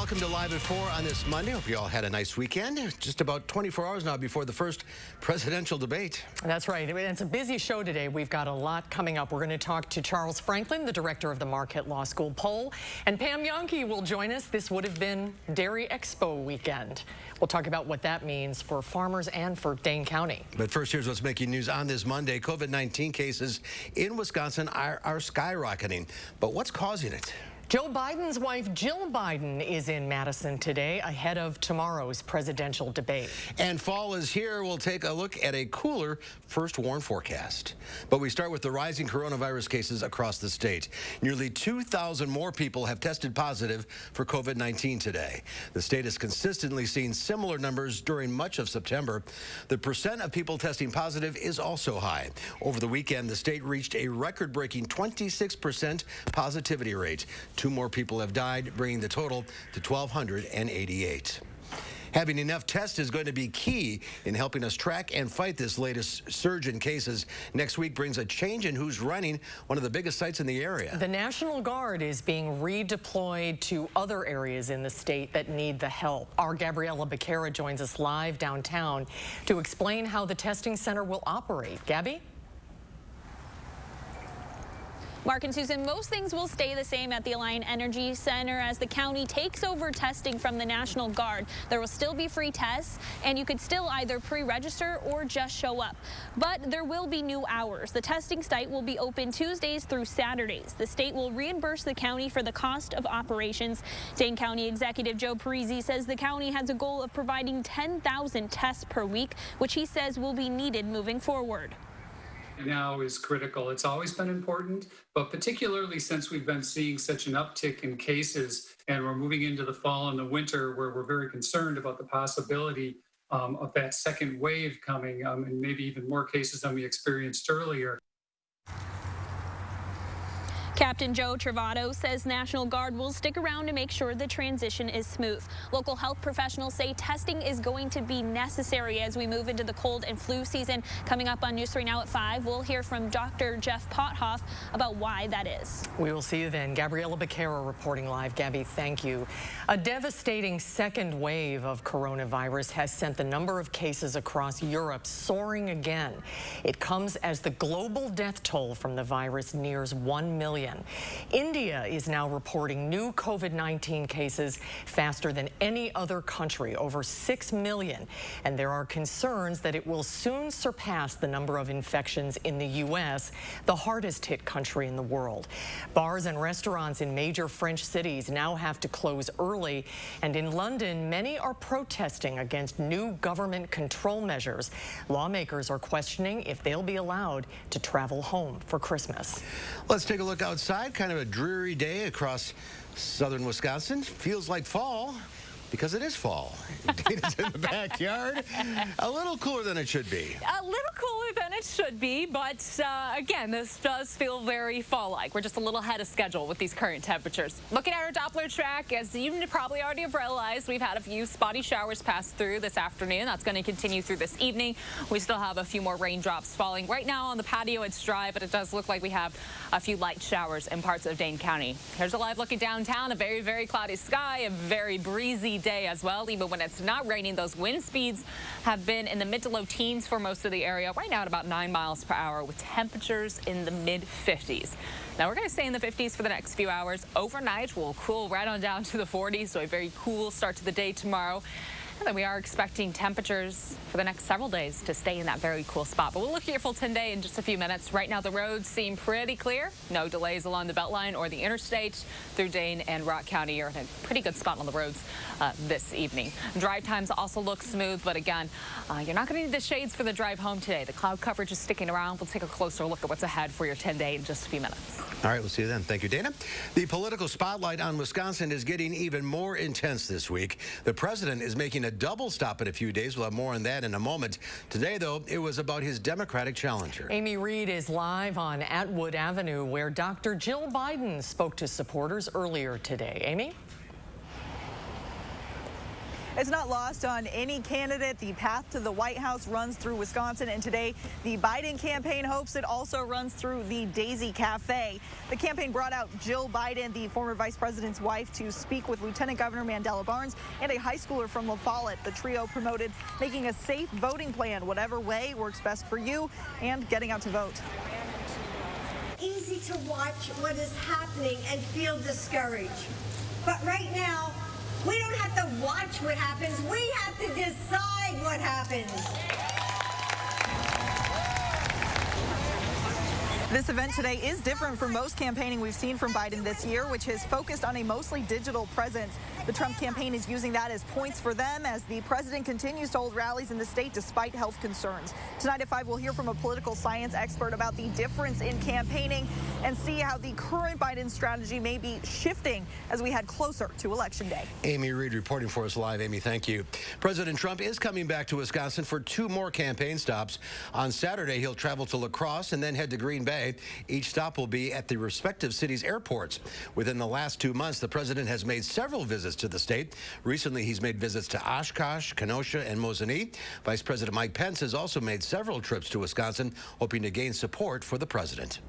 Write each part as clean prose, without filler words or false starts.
welcome to Live at 4 on this Monday. Hope you all had a nice weekend. Just about 24 hours now before the first presidential debate. That's right. It's a busy show today. We've got a lot coming up. We're going to talk to Charles Franklin, the director of the Marquette Law School poll, and Pam Yonke will join us. This would have been Dairy Expo weekend. We'll talk about what that means for farmers and for Dane County. But first, here's what's making news on this Monday. COVID-19 cases in Wisconsin are skyrocketing. But what's causing it? Joe Biden's wife, Jill Biden, is in Madison today ahead of tomorrow's presidential debate. And fall is here. We'll take a look at a cooler first warn forecast. But we start with the rising coronavirus cases across the state. Nearly 2,000 more people have tested positive for COVID-19 today. The state has consistently seen similar numbers during much of September. The percent of people testing positive is also high. Over the weekend, the state reached a record-breaking 26% positivity rate. 2 more people have died, bringing the total to 1,288. Having enough tests is going to be key in helping us track and fight this latest surge in cases. Next week brings a change in who's running one of the biggest sites in the area. The National Guard is being redeployed to other areas in the state that need the help. Our Gabriella Becerra joins us live downtown to explain how the testing center will operate. Gabby? Mark and Susan, most things will stay the same at the Alliant Energy Center as the county takes over testing from the National Guard. There will still be free tests, and you could still either pre-register or just show up. But there will be new hours. The testing site will be open Tuesdays through Saturdays. The state will reimburse the county for the cost of operations. Dane County Executive Joe Parisi says the county has a goal of providing 10,000 tests per week, which he says will be needed moving forward. Now is critical. It's always been important, but particularly since we've been seeing such an uptick in cases and we're moving into the fall and the winter where we're very concerned about the possibility of that second wave coming and maybe even more cases than we experienced earlier. Captain Joe Travato says National Guard will stick around to make sure the transition is smooth. Local health professionals say testing is going to be necessary as we move into the cold and flu season. Coming up on News 3 Now at 5, we'll hear from Dr. Jeff Pothoff about why that is. We will see you then. Gabriella Becerra reporting live. Gabby, thank you. A devastating second wave of coronavirus has sent the number of cases across Europe soaring again. It comes as the global death toll from the virus nears 1 million. India is now reporting new COVID-19 cases faster than any other country, over 6 million. And there are concerns that it will soon surpass the number of infections in the U.S., the hardest hit country in the world. Bars and restaurants in major French cities now have to close early. And in London, many are protesting against new government control measures. Lawmakers are questioning if they'll be allowed to travel home for Christmas. Let's take a look outside. Kind of a dreary day across southern Wisconsin. Feels like fall because it is fall. Dana's in the backyard. A little cooler than it should be. A little cooler than it should be, but again, this does feel very fall-like. We're just a little ahead of schedule with these current temperatures. Looking at our Doppler track, as you probably already have realized, we've had a few spotty showers pass through this afternoon. That's going to continue through this evening. We still have a few more raindrops falling. Right now on the patio, it's dry, but it does look like we have a few light showers in parts of Dane County. Here's a live look at downtown. A very, very cloudy sky, a very breezy day as well. Even when it's not raining, those wind speeds have been in the mid to low teens for most of the area. Right now at about 9 miles per hour with temperatures in the mid 50s. Now we're going to stay in the 50s for the next few hours. Overnight we'll cool right on down to the 40s, so a very cool start to the day tomorrow. And then we are expecting temperatures for the next several days to stay in that very cool spot. But we'll look at your full 10-day in just a few minutes. Right now, the roads seem pretty clear. No delays along the Beltline or the interstate through Dane and Rock County. You're in a pretty good spot on the roads this evening. Drive times also look smooth, but again, you're not going to need the shades for the drive home today. The cloud coverage is sticking around. We'll take a closer look at what's ahead for your 10-day in just a few minutes. All right, we'll see you then. Thank you, Dana. The political spotlight on Wisconsin is getting even more intense this week. The president is making a double stop in a few days. We'll have more on that in a moment. Today, though, it was about his Democratic challenger. Amy Reed is live on Atwood Avenue, where Dr. Jill Biden spoke to supporters earlier today. Amy? It's not lost on any candidate. The path to the White House runs through Wisconsin, and today the Biden campaign hopes it also runs through the Daisy Cafe. The campaign brought out Jill Biden, the former vice president's wife, to speak with Lieutenant Governor Mandela Barnes and a high schooler from La Follette. The trio promoted making a safe voting plan, whatever way works best for you, and getting out to vote. Easy to watch what is happening and feel discouraged. But right now, we don't have to watch what happens. We have to decide what happens. This event today is different from most campaigning we've seen from Biden this year, which has focused on a mostly digital presence. The Trump campaign is using that as points for them as the president continues to hold rallies in the state despite health concerns. Tonight at 5, we'll hear from a political science expert about the difference in campaigning and see how the current Biden strategy may be shifting as we head closer to Election Day. Amy Reed reporting for us live. Amy, thank you. President Trump is coming back to Wisconsin for 2 more campaign stops. On Saturday, he'll travel to La Crosse and then head to Green Bay. Each stop will be at the respective cities' airports. Within the last 2 months, the president has made several visits to the state. Recently, he's made visits to Oshkosh, Kenosha, and Mosinee. Vice President Mike Pence has also made several trips to Wisconsin, hoping to gain support for the president.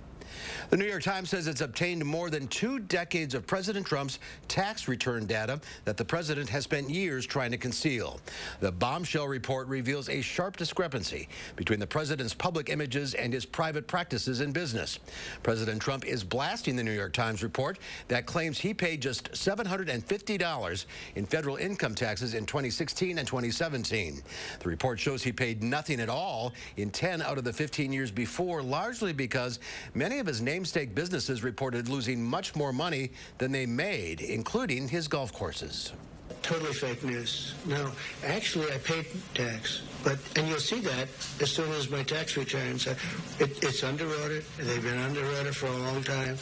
The New York Times says it's obtained more than 2 decades of President Trump's tax return data that the president has spent years trying to conceal. The bombshell report reveals a sharp discrepancy between the president's public images and his private practices in business. President Trump is blasting the New York Times report that claims he paid just $750 in federal income taxes in 2016 and 2017. The report shows he paid nothing at all in 10 out of the 15 years before, largely because many of his namesake businesses reported losing much more money than they made, including his golf courses. Totally fake news. No, actually, I paid tax, and you'll see that as soon as my tax returns. It's under audit. They've been under audit for a long time.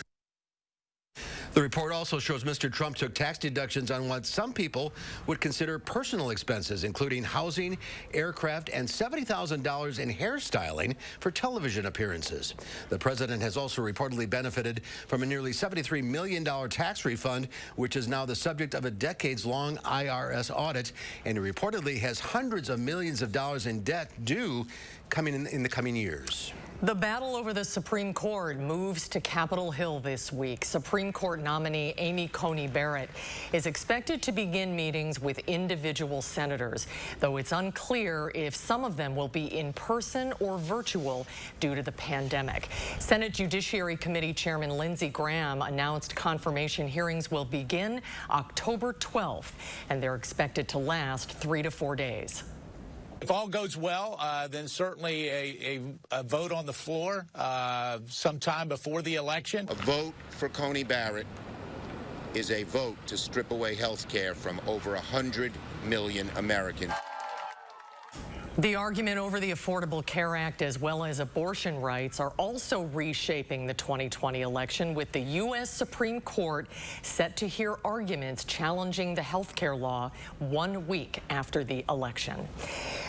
The report also shows Mr. Trump took tax deductions on what some people would consider personal expenses, including housing, aircraft, and $70,000 in hairstyling for television appearances. The president has also reportedly benefited from a nearly $73 million tax refund, which is now the subject of a decades-long IRS audit, and he reportedly has hundreds of millions of dollars in debt due coming in the coming years. The battle over the Supreme Court moves to Capitol Hill this week. Supreme Court nominee Amy Coney Barrett is expected to begin meetings with individual senators, though it's unclear if some of them will be in person or virtual due to the pandemic. Senate Judiciary Committee Chairman Lindsey Graham announced confirmation hearings will begin October 12th, and they're expected to last 3 to 4 days. If all goes well, then certainly a vote on the floor sometime before the election. A vote for Coney Barrett is a vote to strip away health care from over 100 million Americans. The argument over the Affordable Care Act as well as abortion rights are also reshaping the 2020 election, with the U.S. Supreme Court set to hear arguments challenging the health care law 1 week after the election.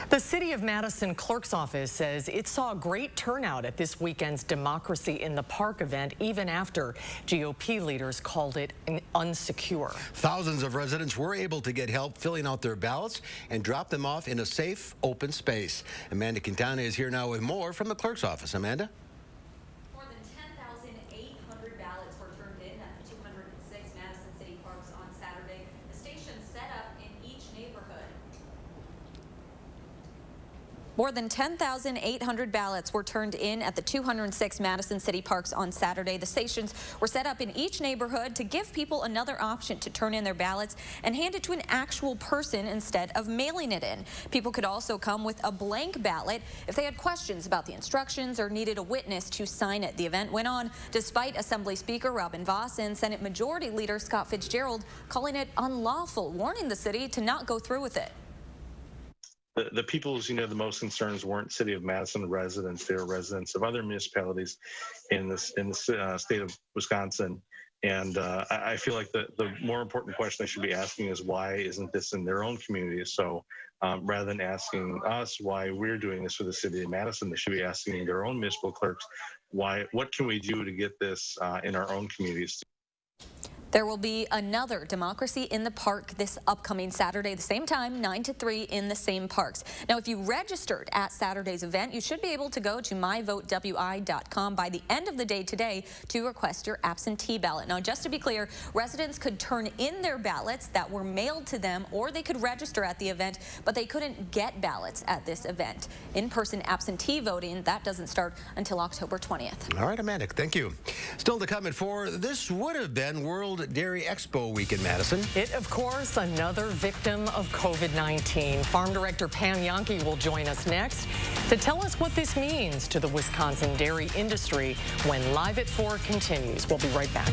The City of Madison Clerk's Office says it saw a great turnout at this weekend's Democracy in the Park event, even after GOP leaders called it unsecure. Thousands of residents were able to get help filling out their ballots and drop them off in a safe, open space. Amanda Quintana is here now with more from the clerk's office. Amanda? More than 10,800 ballots were turned in at the 206 Madison City Parks on Saturday. The station set up in each neighborhood. More than 10,800 ballots were turned in at the 206 Madison City Parks on Saturday. The stations were set up in each neighborhood to give people another option to turn in their ballots and hand it to an actual person instead of mailing it in. People could also come with a blank ballot if they had questions about the instructions or needed a witness to sign it. The event went on despite Assembly Speaker Robin Vos and Senate Majority Leader Scott Fitzgerald calling it unlawful, warning the city to not go through with it. The people who the most concerns weren't City of Madison residents. They were residents of other municipalities in the state of Wisconsin. And I feel like the more important question they should be asking is, why isn't this in their own communities? So rather than asking us why we're doing this for the City of Madison, they should be asking their own municipal clerks, what can we do to get this in our own communities? There will be another Democracy in the Park this upcoming Saturday, the same time, 9 to 3 in the same parks. Now, if you registered at Saturday's event, you should be able to go to myvotewi.com by the end of the day today to request your absentee ballot. Now, just to be clear, residents could turn in their ballots that were mailed to them, or they could register at the event, but they couldn't get ballots at this event. In-person absentee voting, that doesn't start until October 20th. All right, Amanda, thank you. Still to come at 4, this would have been World Dairy Expo week in Madison. It, of course, another victim of COVID-19. Farm Director Pam Yonke will join us next to tell us what this means to the Wisconsin dairy industry when Live at 4 continues. We'll be right back.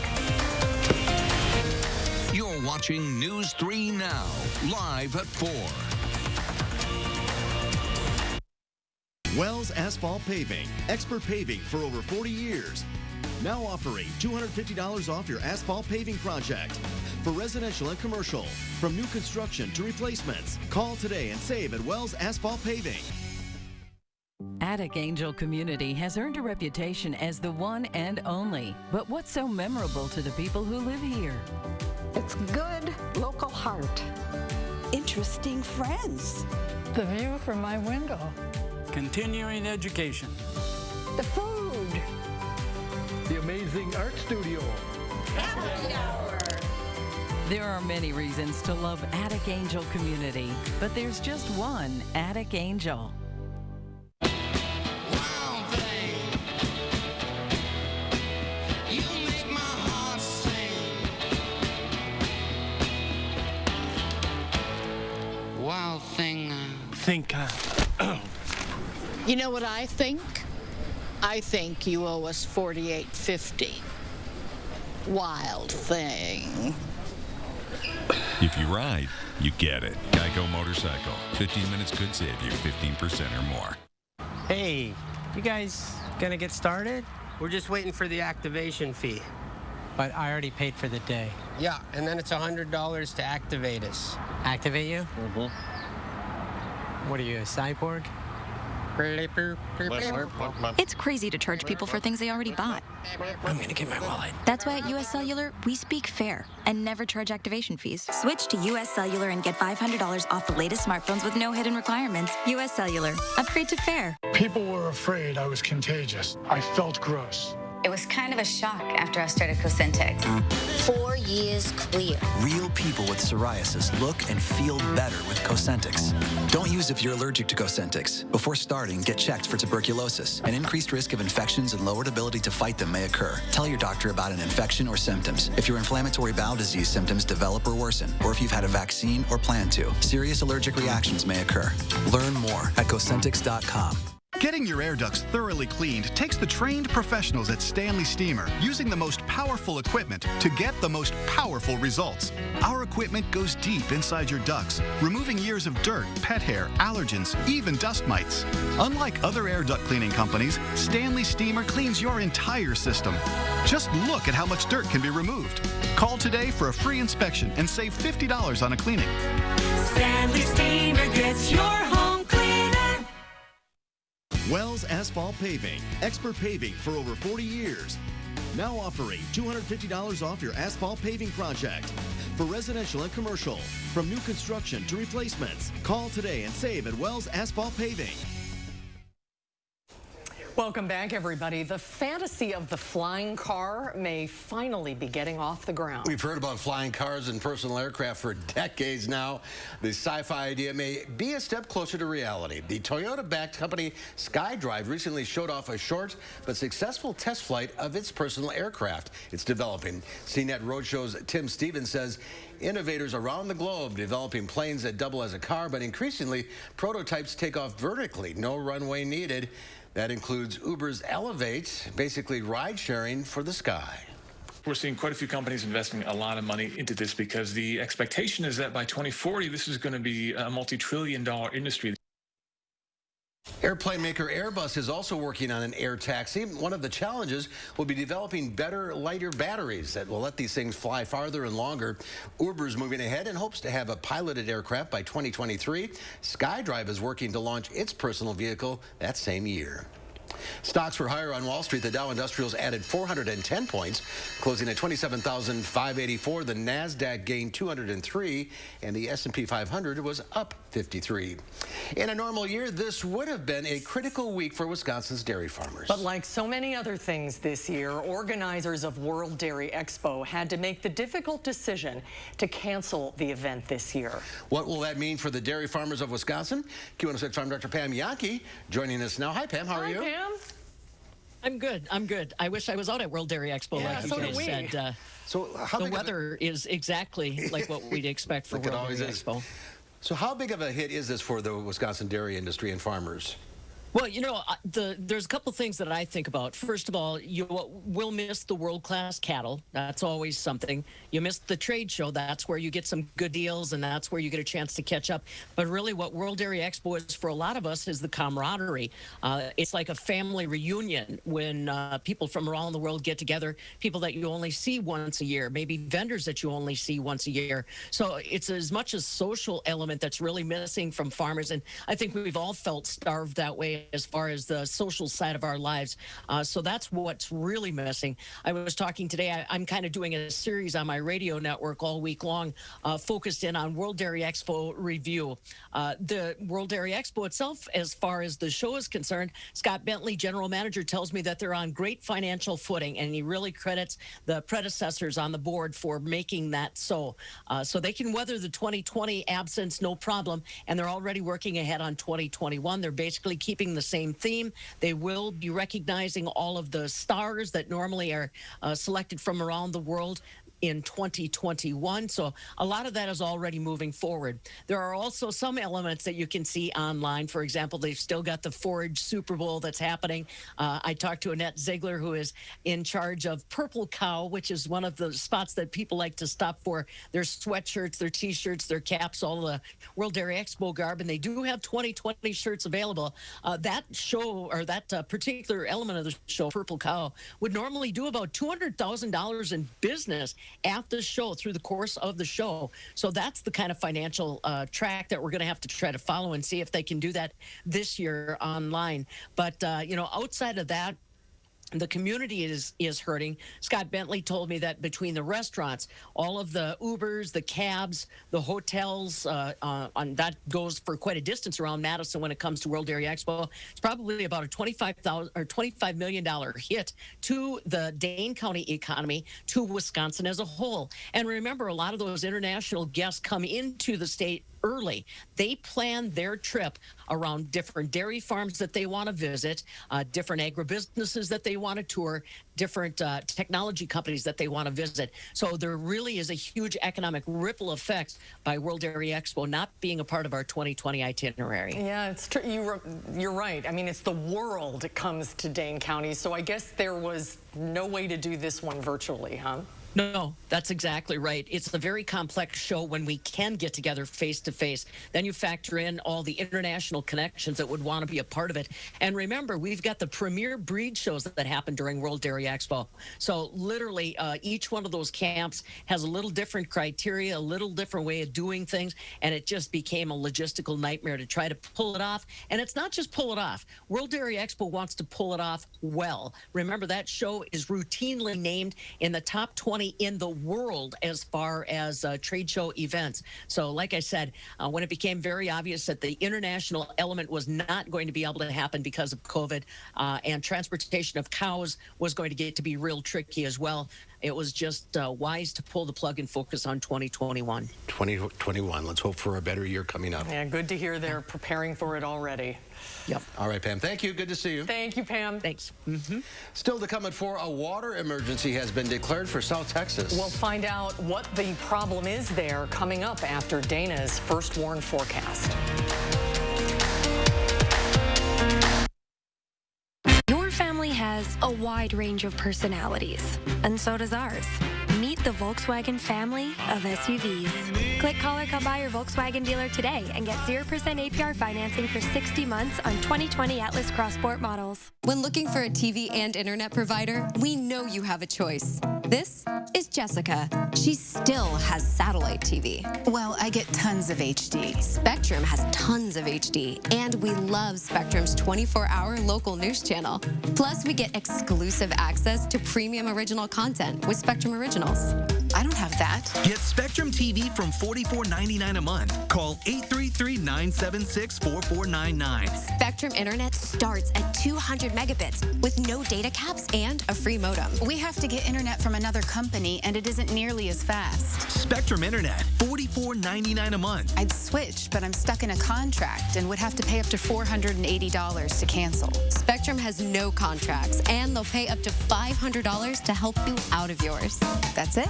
You're watching News 3 Now, live at 4. Wells Asphalt Paving, expert paving for over 40 years. Now offering $250 off your asphalt paving project. For residential and commercial, from new construction to replacements. Call today and save at Wells Asphalt Paving. Attic Angel Community has earned a reputation as the one and only. But what's so memorable to the people who live here? It's good local heart. Interesting friends. The view from my window. Continuing education. The food. The amazing art studio. Happy hour. There are many reasons to love Attic Angel Community, but there's just one Attic Angel. Wild thing. You know what I think? I think you owe us $48.50. Wild thing. If you ride, you get it. GEICO Motorcycle. 15 minutes could save you 15% or more. Hey, you guys gonna get started? We're just waiting for the activation fee. But I already paid for the day. Yeah, and then it's $100 to activate us. Activate you? Mm-hmm. What are you, a cyborg? It's crazy to charge people for things they already bought. I'm gonna get my wallet. That's why at US Cellular, we speak fair and never charge activation fees. Switch to US Cellular and get $500 off the latest smartphones with no hidden requirements. US Cellular. Upgrade to fair. People were afraid I was contagious. I felt gross. It was kind of a shock after I started Cosentyx. 4 years clear. Real people with psoriasis look and feel better with Cosentyx. Don't use if you're allergic to Cosentyx. Before starting, get checked for tuberculosis. An increased risk of infections and lowered ability to fight them may occur. Tell your doctor about an infection or symptoms. If your inflammatory bowel disease symptoms develop or worsen, or if you've had a vaccine or plan to, serious allergic reactions may occur. Learn more at Cosentyx.com. Getting your air ducts thoroughly cleaned takes the trained professionals at Stanley Steamer using the most powerful equipment to get the most powerful results. Our equipment goes deep inside your ducts, removing years of dirt, pet hair, allergens, even dust mites. Unlike other air duct cleaning companies, Stanley Steamer cleans your entire system. Just look at how much dirt can be removed. Call today for a free inspection and save $50 on a cleaning. Stanley Steamer gets your home cleaner. Wells Asphalt Paving, expert paving for over 40 years. Now offering $250 off your asphalt paving project. For residential and commercial, from new construction to replacements. Call today and save at Wells Asphalt Paving. Welcome back, everybody. The fantasy of the flying car may finally be getting off the ground. We've heard about flying cars and personal aircraft for decades now. The sci-fi idea may be a step closer to reality. The Toyota-backed company SkyDrive recently showed off a short but successful test flight of its personal aircraft it's developing. CNET Roadshow's Tim Stevens says innovators around the globe developing planes that double as a car, but increasingly prototypes take off vertically, no runway needed. That includes Uber's Elevate, basically ride-sharing for the sky. We're seeing quite a few companies investing a lot of money into this because the expectation is that by 2040, this is going to be a multi-trillion-dollar industry. Airplane maker Airbus is also working on an air taxi. One of the challenges will be developing better, lighter batteries that will let these things fly farther and longer. Uber's moving ahead and hopes to have a piloted aircraft by 2023. SkyDrive is working to launch its personal vehicle that same year. Stocks were higher on Wall Street. The Dow Industrials added 410 points, closing at 27,584. The Nasdaq gained 203, and the S&P 500 was up 53. In a normal year, this would have been a critical week for Wisconsin's dairy farmers. But like so many other things this year, organizers of World Dairy Expo had to make the difficult decision to cancel the event this year. What will that mean for the dairy farmers of Wisconsin? Q106 Farm Director Pam Yankee joining us now. Hi, Pam. How are you? Hi, Pam. I'm good. I'm good. I wish I was out at World Dairy Expo, like you guys said. So how the weather is exactly like what we'd expect for World Dairy Expo. So how big of a hit is this for the Wisconsin dairy industry and farmers? Well, you know, there's a couple things that I think about. First of all, you will miss the world-class cattle. That's always something. You miss the trade show. That's where you get some good deals, and that's where you get a chance to catch up. But really what World Dairy Expo is for a lot of us is the camaraderie. It's like a family reunion when people from around the world get together, people that you only see once a year, maybe vendors that you only see once a year. So it's as much a social element that's really missing from farmers, and I think we've all felt starved that way as far as the social side of our lives. So that's what's really missing. I was talking today, I'm kind of doing a series on my radio network all week long, focused in on World Dairy Expo review. The World Dairy Expo itself, as far as the show is concerned, Scott Bentley, general manager, tells me that they're on great financial footing, and he really credits the predecessors on the board for making that so. So they can weather the 2020 absence no problem, and they're already working ahead on 2021. They're basically keeping the same theme. They will be recognizing all of the stars that normally are selected from around the world in 2021. So a lot of that is already moving forward. There are also some elements that you can see online. For example, they've still got the Forage Super Bowl that's happening. I talked to Annette Ziegler, who is in charge of Purple Cow, which is one of the spots that people like to stop for their sweatshirts, their T-shirts, their caps, all the World Dairy Expo garb, and they do have 2020 shirts available. That show, or that particular element of the show, Purple Cow, would normally do about $200,000 in business at the show through the course of the show. So that's the kind of financial track that we're going to have to try to follow and see if they can do that this year online. But, you know, outside of that, the community is hurting. Scott Bentley told me that between the restaurants, all of the Ubers, the cabs, the hotels, that goes for quite a distance around Madison when it comes to World Dairy Expo. It's probably about a $25 million hit to the Dane County economy, to Wisconsin as a whole. And remember, a lot of those international guests come into the state early. They plan their trip around different dairy farms that they want to visit, different agribusinesses that they want to tour, different technology companies that they want to visit. So there really is a huge economic ripple effect by World Dairy Expo not being a part of our 2020 itinerary. Yeah, it's true. You're right. I mean, it's the world that comes to Dane County, so I guess there was no way to do this one virtually, huh? No, that's exactly right. It's a very complex show when we can get together face to face. Then you factor in all the international connections that would want to be a part of it. And remember, we've got the premier breed shows that happen during World Dairy Expo. So literally each one of those camps has a little different criteria, a little different way of doing things. And it just became a logistical nightmare to try to pull it off. And it's not just pull it off. World Dairy Expo wants to pull it off well. Remember, that show is routinely named in the top 20 in the world as far as trade show events. So like I said, when it became very obvious that the international element was not going to be able to happen because of COVID, and transportation of cows was going to get to be real tricky as well, it was just wise to pull the plug and focus on 2021. 2021. Let's hope for a better year coming up. Yeah, good to hear they're preparing for it already. Yep. All right, Pam. Thank you. Good to see you. Thank you, Pam. Thanks. Still to come at 4, a water emergency has been declared for South Texas. We'll find out what the problem is there coming up after Dana's First Warn forecast. Your family has a wide range of personalities, and so does ours. Meet the Volkswagen family of SUVs. Click, call, or come by your Volkswagen dealer today and get 0% APR financing for 60 months on 2020 Atlas Cross Sport models. When looking for a TV and internet provider, we know you have a choice. This is Jessica. She still has satellite TV. Well, I get tons of HD. Spectrum has tons of HD, and we love Spectrum's 24-hour local news channel. Plus, we get exclusive access to premium original content with Spectrum Originals. I don't have that. Get Spectrum TV from $44.99 a month. Call 833-976-4499. Spectrum Internet starts at 200 megabits with no data caps and a free modem. We have to get internet from another company, and it isn't nearly as fast. Spectrum Internet, $44.99 a month. I'd switch, but I'm stuck in a contract and would have to pay up to $480 to cancel. Spectrum has no contracts, and they'll pay up to $500 to help you out of yours. That's it.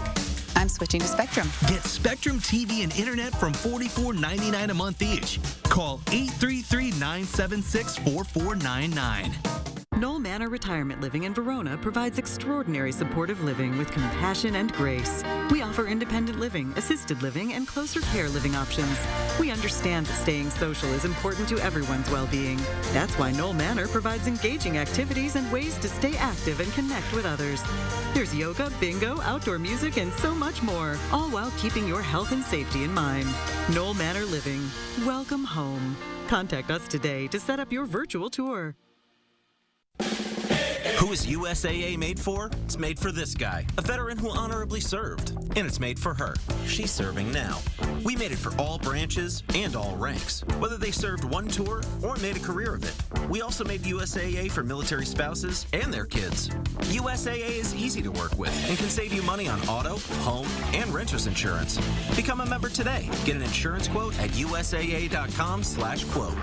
I'm switching to Spectrum. Get Spectrum TV and internet from $44.99 a month each. Call 833-976-4499. Knoll Manor Retirement Living in Verona provides extraordinary supportive living with compassion and grace. We offer independent living, assisted living, and closer care living options. We understand that staying social is important to everyone's well-being. That's why Knoll Manor provides engaging activities and ways to stay active and connect with others. There's yoga, bingo, outdoor music, and so much more, all while keeping your health and safety in mind. Knoll Manor Living. Welcome home. Contact us today to set up your virtual tour. Who is USAA made for? It's made for this guy, a veteran who honorably served. And it's made for her. She's serving now. We made it for all branches and all ranks, whether they served one tour or made a career of it. We also made USAA for military spouses and their kids. USAA is easy to work with and can save you money on auto, home, and renter's insurance. Become a member today. Get an insurance quote at usaa.com/quote.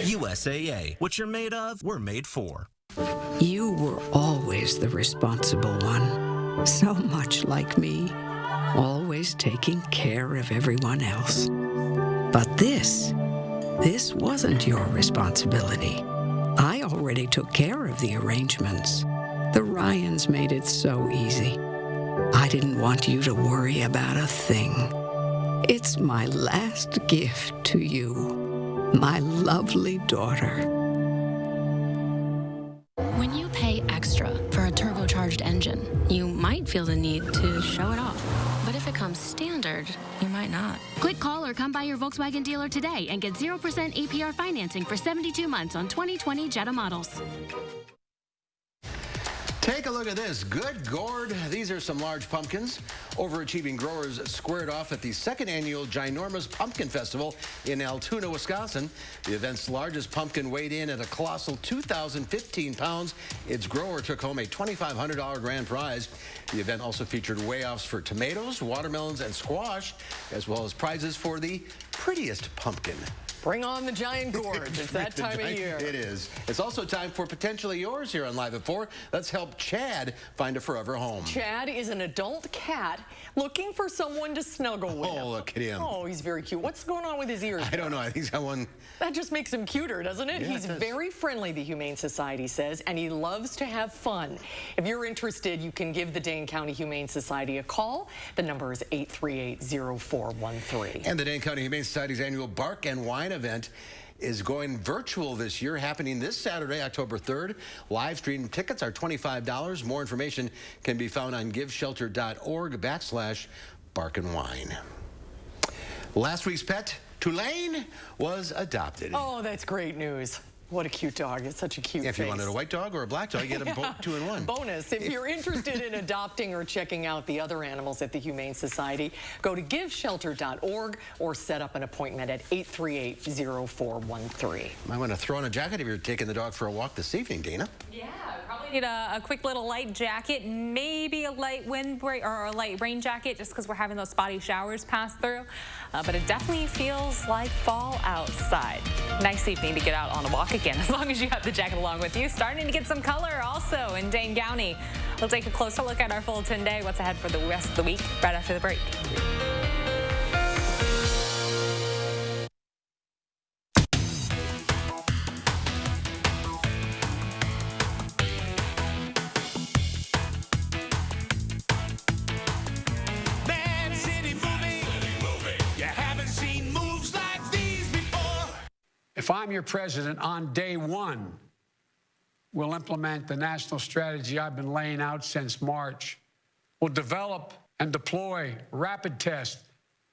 USAA. What you're made of, we're made for. You were always the responsible one, so much like me, always taking care of everyone else. But this wasn't your responsibility. I already took care of the arrangements. The Ryans made it so easy. I didn't want you to worry about a thing. It's my last gift to you, my lovely daughter. When you pay extra for a turbocharged engine, you might feel the need to show it off. But if it comes standard, you might not. Click, call, or come by your Volkswagen dealer today and get 0% APR financing for 72 months on 2020 Jetta models. Take a look at this. Good gourd. These are some large pumpkins. Overachieving growers squared off at the second annual Ginormous Pumpkin Festival in Altoona, Wisconsin. The event's largest pumpkin weighed in at a colossal 2,015 pounds. Its grower took home a $2,500 grand prize. The event also featured weigh-offs for tomatoes, watermelons, and squash, as well as prizes for the prettiest pumpkin. Bring on the giant gourds. It's that time of year. It is. It's also time for Potentially Yours here on Live at 4. Let's help Chad find a forever home. Chad is an adult cat looking for someone to snuggle with. Oh, look at him. Oh, he's very cute. What's going on with his ears? I don't know. I think he's got one. That just makes him cuter, doesn't it? Yeah, He's very friendly, the Humane Society says, and he loves to have fun. If you're interested, you can give the Dane County Humane Society a call. The number is 838-0413. And the Dane County Humane Society's annual Bark and Wine event is going virtual this year, happening this Saturday, October 3rd. Live stream tickets are $25. More information can be found on giveshelter.org/barkandwine. Last week's pet, Tulane, was adopted. Oh, that's great news. What a cute dog. It's such a cute If face. you wanted a white dog or a black dog, you get them both 2 in 1. Bonus. If you're interested in adopting or checking out the other animals at the Humane Society, go to giveshelter.org or set up an appointment at 838-0413. Might want to throw on a jacket if you're taking the dog for a walk this evening, Dana. Yeah, probably need a quick little light jacket, maybe a light windbreak or a light rain jacket just because we're having those spotty showers pass through. But it definitely feels like fall outside. Nice evening to get out on a walk again, as long as you have the jacket along with you. Starting to get some color also in Dane County. We'll take a closer look at our Fulton day, what's ahead for the rest of the week, right after the break. I'm your president, on day one, we'll implement the national strategy I've been laying out since March. We'll develop and deploy rapid tests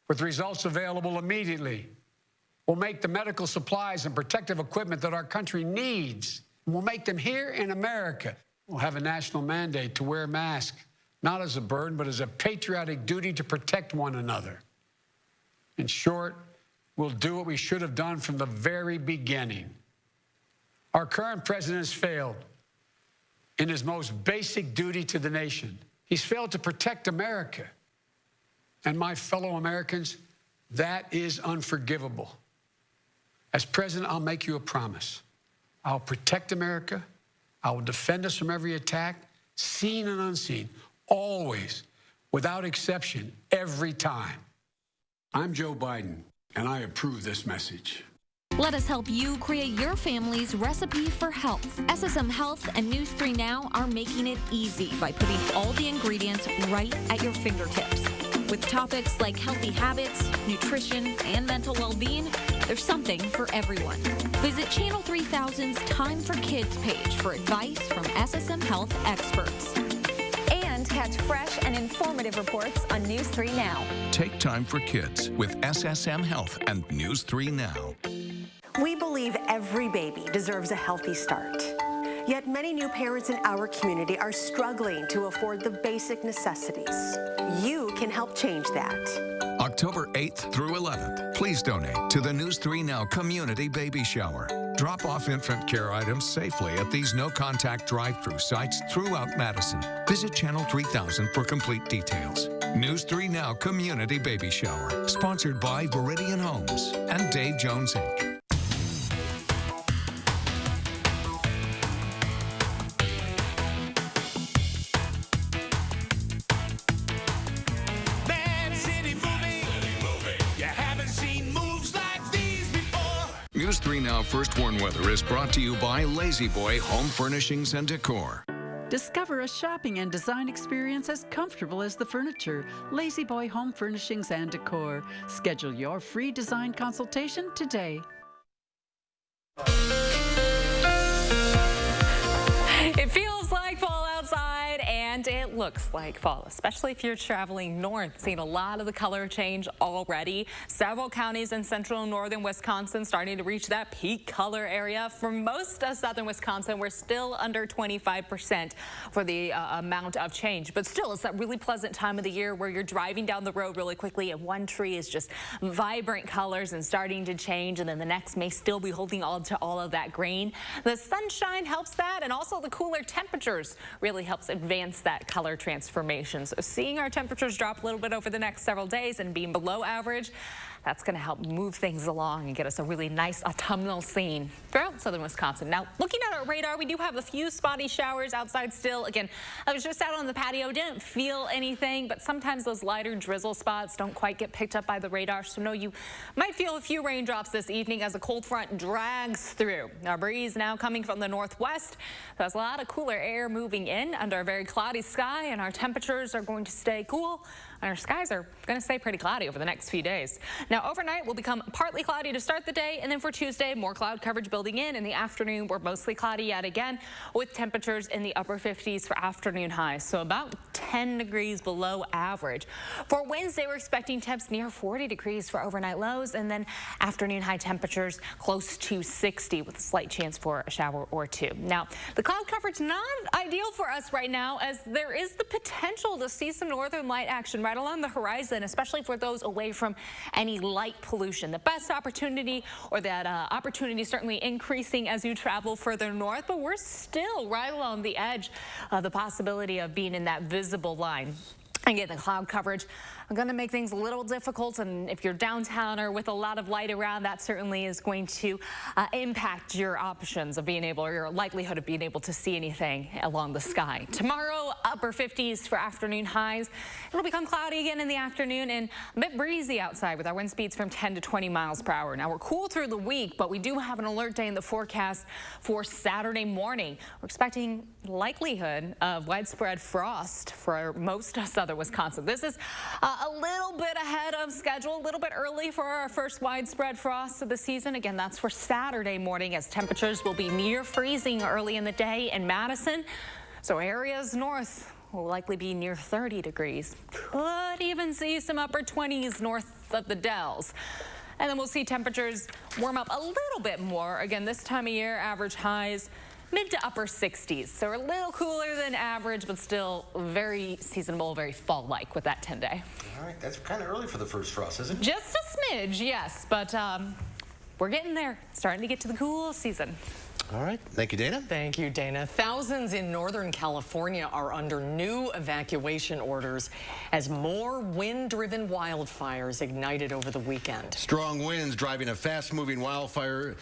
with results available immediately. We'll make the medical supplies and protective equipment that our country needs. We'll make them here in America. We'll have a national mandate to wear masks, not as a burden, but as a patriotic duty to protect one another. In short, we'll do what we should have done from the very beginning. Our current president has failed in his most basic duty to the nation. He's failed to protect America. And my fellow Americans, that is unforgivable. As president, I'll make you a promise. I'll protect America. I will defend us from every attack, seen and unseen, always, without exception, every time. I'm Joe Biden, and I approve this message. Let us help you create your family's recipe for health. SSM Health and News 3 Now are making it easy by putting all the ingredients right at your fingertips. With topics like healthy habits, nutrition, and mental well-being, there's something for everyone. Visit Channel 3000's Time for Kids page for advice from SSM Health experts. And catch fresh and informative reports on News 3 Now. Take Time for Kids with SSM Health and News 3 Now. We believe every baby deserves a healthy start. Yet many new parents in our community are struggling to afford the basic necessities. You can help change that. October 8th through 11th, please donate to the News 3 Now Community Baby Shower. Drop off infant care items safely at these no-contact drive-through sites throughout Madison. Visit Channel 3000 for complete details. News 3 Now Community Baby Shower, sponsored by Viridian Homes and Dave Jones, Inc. News 3 Now First Warn Weather is brought to you by Lazy Boy Home Furnishings and Decor. Discover a shopping and design experience as comfortable as the furniture. Lazy Boy Home Furnishings and Decor. Schedule your free design consultation today. It feels like fall outside, and it looks like fall, especially if you're traveling north. Seeing a lot of the color change already. Several counties in central and northern Wisconsin starting to reach that peak color area. For most of southern Wisconsin, we're still under 25% for the amount of change. But still, it's that really pleasant time of the year where you're driving down the road really quickly and one tree is just vibrant colors and starting to change, and then the next may still be holding on to all of that green. The sunshine helps that, and also the cooler temperatures really helps advance that color transformation. So seeing our temperatures drop a little bit over the next several days and being below average, that's going to help move things along and get us a really nice autumnal scene throughout southern Wisconsin. Now, looking at our radar, we do have a few spotty showers outside still. Again, I was just out on the patio, didn't feel anything, but sometimes those lighter drizzle spots don't quite get picked up by the radar. So no, you might feel a few raindrops this evening as a cold front drags through. Our breeze now coming from the northwest. There's a lot of cooler air moving in under a very cloudy sky, and our temperatures are going to stay cool. And our skies are going to stay pretty cloudy over the next few days. Now, overnight will become partly cloudy to start the day, and then for Tuesday, more cloud coverage building in. In the afternoon, we're mostly cloudy yet again, with temperatures in the upper 50s for afternoon highs, so about 10 degrees below average. For Wednesday, we're expecting temps near 40 degrees for overnight lows, and then afternoon high temperatures close to 60 with a slight chance for a shower or two. Now, the cloud coverage not ideal for us right now, as there is the potential to see some northern light action right along the horizon, especially for those away from any light pollution. The best opportunity, or that opportunity certainly increasing as you travel further north, but we're still right along the edge of the possibility of being in that visible line. Again, the cloud coverage going to make things a little difficult, and if you're downtown or with a lot of light around, that certainly is going to impact your options of being able, or your likelihood of being able to see anything along the sky. Tomorrow, upper 50s for afternoon highs. It'll become cloudy again in the afternoon and a bit breezy outside with our wind speeds from 10 to 20 miles per hour. Now, we're cool through the week, but we do have an alert day in the forecast for Saturday morning. We're expecting likelihood of widespread frost for most of southern Wisconsin. This is A little bit ahead of schedule, a little bit early for our first widespread frost of the season. Again, that's for Saturday morning, as temperatures will be near freezing early in the day in Madison. So areas north will likely be near 30 degrees. Could even see some upper 20s north of the Dells. And then we'll see temperatures warm up a little bit more. Again, this time of year, average highs mid to upper 60s. So a little cooler than average, but still very seasonable, very fall-like with that 10-day. All right, that's kind of early for the first frost, isn't it? Just a smidge, yes, but we're getting there. Starting to get to the cool season. All right. Thank you, Dana. Thank you, Dana. Thousands in Northern California are under new evacuation orders as more wind-driven wildfires ignited over the weekend. Strong winds driving a fast-moving wildfire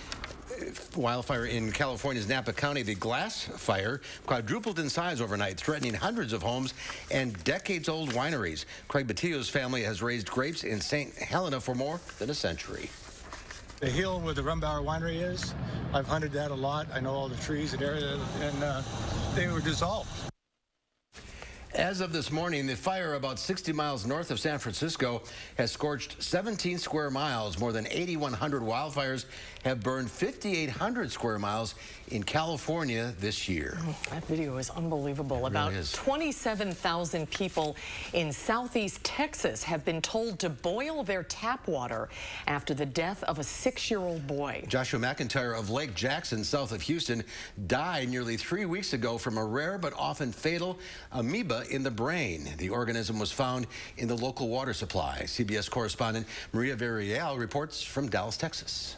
in California's Napa County. The glass fire quadrupled in size overnight, threatening hundreds of homes and decades-old wineries. Craig Batillo's family has raised grapes in St. Helena for more than a century. The hill where the Rumbauer Winery is, I've hunted that a lot. I know all the trees and area, and they were dissolved. As of this morning, the fire about 60 miles north of San Francisco has scorched 17 square miles. More than 8,100 wildfires have burned 5,800 square miles in California this year. That video is unbelievable. About 27,000 people in southeast Texas have been told to boil their tap water after the death of a 6-year-old boy. Joshua McIntyre of Lake Jackson, south of Houston, died nearly 3 weeks ago from a rare but often fatal amoeba in the brain. The organism was found in the local water supply. CBS correspondent Maria Villarreal reports from Dallas, Texas.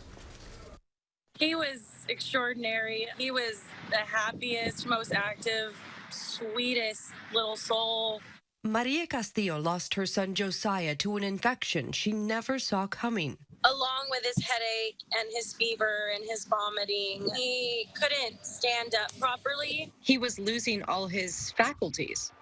He was extraordinary. He was the happiest, most active, sweetest little soul. Maria Castillo lost her son Josiah to an infection she never saw coming. Along with his headache and his fever and his vomiting, he couldn't stand up properly. He was losing all his faculties.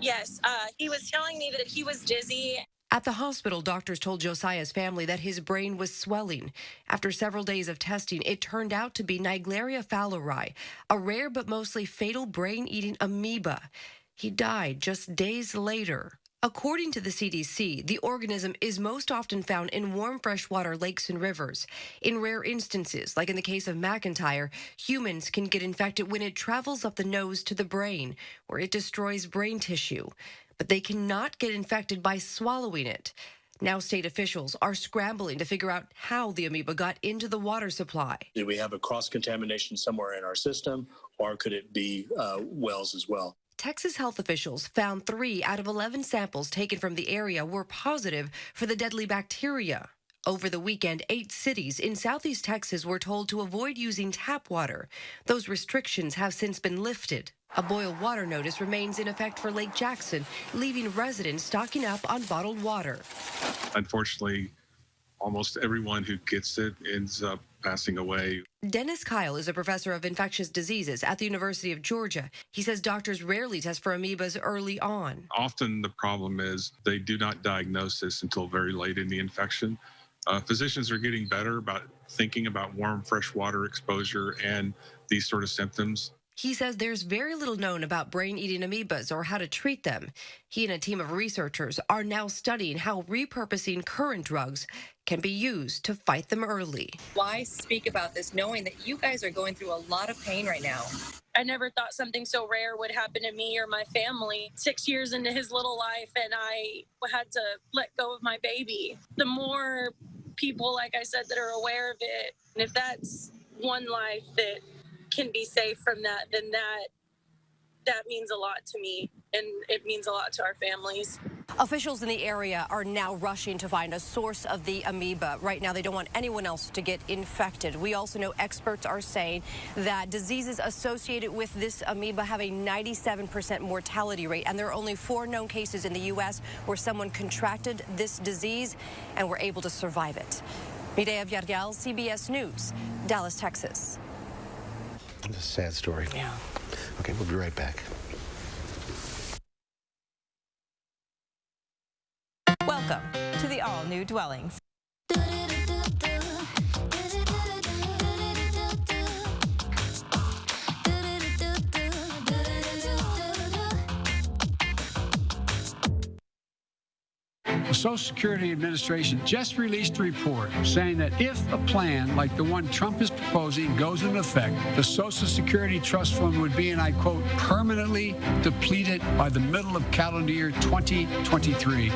Yes, he was telling me that he was dizzy. At the hospital, doctors told Josiah's family that his brain was swelling. After several days of testing, it turned out to be Naegleria fowleri, a rare but mostly fatal brain-eating amoeba. He died just days later. According to the CDC, the organism is most often found in warm freshwater lakes and rivers. In rare instances, like in the case of McIntyre, humans can get infected when it travels up the nose to the brain, where it destroys brain tissue. But they cannot get infected by swallowing it. Now state officials are scrambling to figure out how the amoeba got into the water supply. Did we have a cross-contamination somewhere in our system, or could it be wells as well? Texas health officials found 3 out of 11 samples taken from the area were positive for the deadly bacteria. Over the weekend, 8 cities in southeast Texas were told to avoid using tap water. Those restrictions have since been lifted. A boil water notice remains in effect for Lake Jackson, leaving residents stocking up on bottled water. Unfortunately, almost everyone who gets it ends up passing away. Dennis Kyle is a professor of infectious diseases at the University of Georgia. He says doctors rarely test for amoebas early on. Often the problem is they do not diagnose this until very late in the infection. Physicians are getting better about thinking about warm freshwater exposure and these sort of symptoms. He says there's very little known about brain-eating amoebas or how to treat them. He and a team of researchers are now studying how repurposing current drugs can be used to fight them early. Why speak about this knowing that you guys are going through a lot of pain right now? I never thought something so rare would happen to me or my family. 6 years into his little life, and I had to let go of my baby. The more people, like I said, that are aware of it, and if that's one life that can be saved from that, then that means a lot to me, and it means a lot to our families. Officials in the area are now rushing to find a source of the amoeba. Right now, they don't want anyone else to get infected. We also know experts are saying that diseases associated with this amoeba have a 97% mortality rate, and there are only 4 known cases in the U.S. where someone contracted this disease and were able to survive it. Mireya Villarreal, CBS News, Dallas, Texas. It's a sad story. Yeah. Okay, we'll be right back. Welcome to the all-new Dwellings. The Social Security Administration just released a report saying that if a plan like the one Trump is proposing goes into effect, the Social Security Trust Fund would be, and I quote, permanently depleted by the middle of calendar year 2023.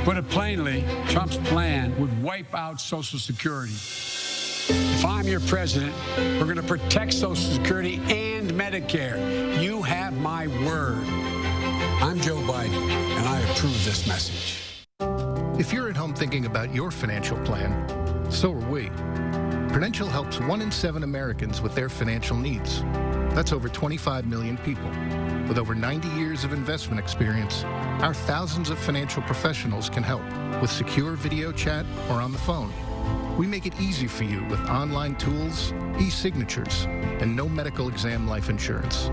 Put it plainly, Trump's plan would wipe out Social Security. If I'm your president, we're going to protect Social Security and Medicare. You have my word. I'm Joe Biden, and I approve this message. If you're at home thinking about your financial plan, so are we. Prudential helps 1 in 7 Americans with their financial needs. That's over 25 million people. With over 90 years of investment experience, our thousands of financial professionals can help with secure video chat or on the phone. We make it easy for you with online tools, e-signatures, and no medical exam life insurance.